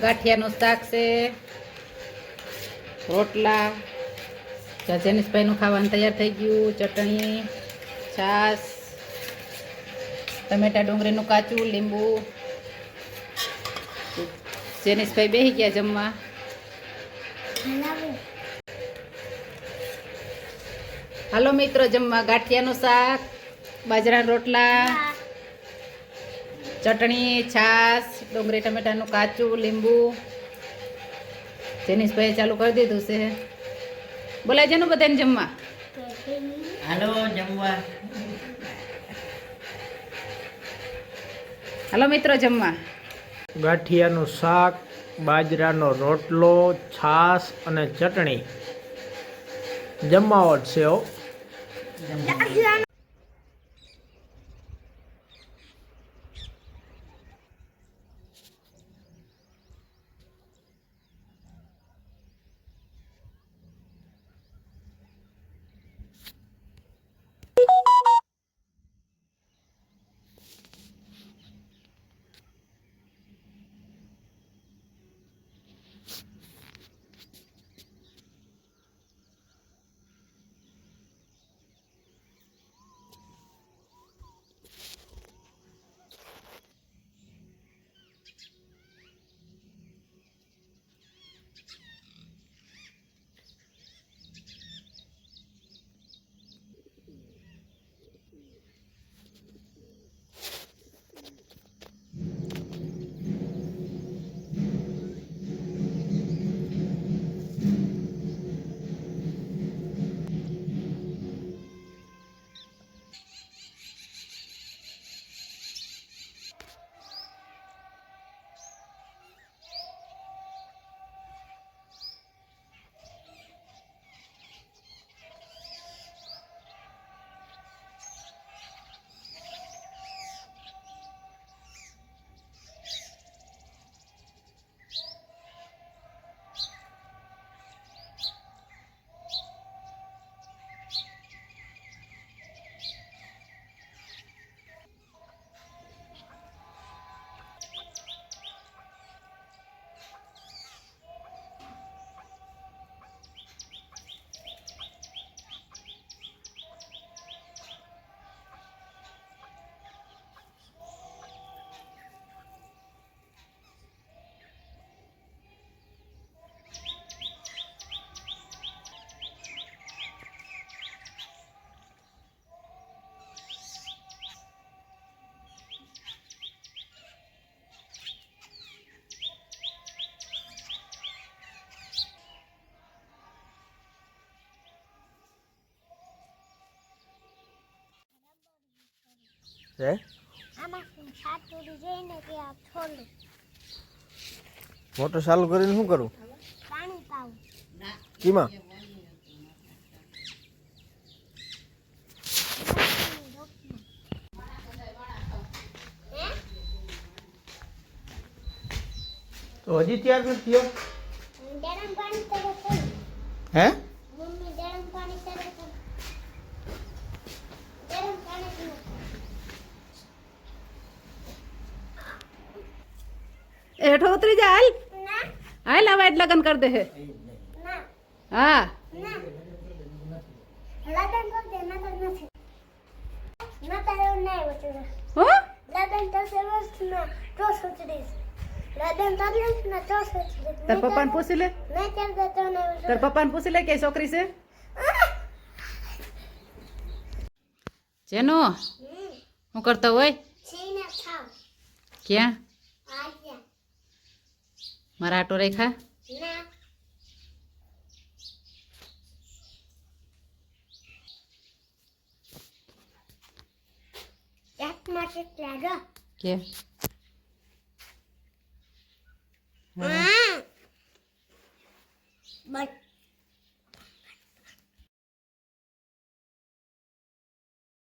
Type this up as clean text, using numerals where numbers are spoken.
ગાંઠિયાનું શાક છે, રોટલા, જેનિશભાઈનું ખાવાનું તૈયાર થઈ ગયું, ચટણી, છાશ, ટમેટા ડુંગળીનું કાચું, લીંબુ. જેનિશભાઈ બેસી ગયા જમવા. હાલો મિત્રો જમવા. ગાંઠિયાનું શાક, બાજરાના રોટલા, ચટણી, છાશ, ડુંગળી ટમેટાનું કાચું, લીંબુ. જેનિશભાઈ ચાલુ કરી દીધું છે. બોલાય જેનું બધાને જમવા. હાલો જમવા. હાલો મિત્રો જમવા. ગાંઠિયાનું શાક, બાજરાનો રોટલો, છાશ અને ચટણી જમાવટ છે હો. મોટર ચાલુ કરીને શું કરું? પાણી પાવું. કીમાં? તો હજી તૈયાર નથી થયો? ગરમ પાણી તરત થઈ. હે? મમ્મી ગરમ પાણી તરત થઈ. ગરમ પાણી પીવું. હેઠો ઉતરી જા હાલ. ના હાલ હવે જ લગન કરી દે હે. ના હા ના લગન તો દે ના તો નથી. ના તારે નહીં વચું. હો લગન તો સેવસ ના તો સોચડીશ. લગન તો ના તો સોચડીશ. તાર પપ્પાને પૂછી લે. મેં કેમ દેતો નહીં. તાર પપ્પાને પૂછી લે કે છોકરી છે. જેનો હું કરતો હોય છીને ખાવ. ક્યાં આયા મારા આટો રેખા ના એક માટે લાગો કે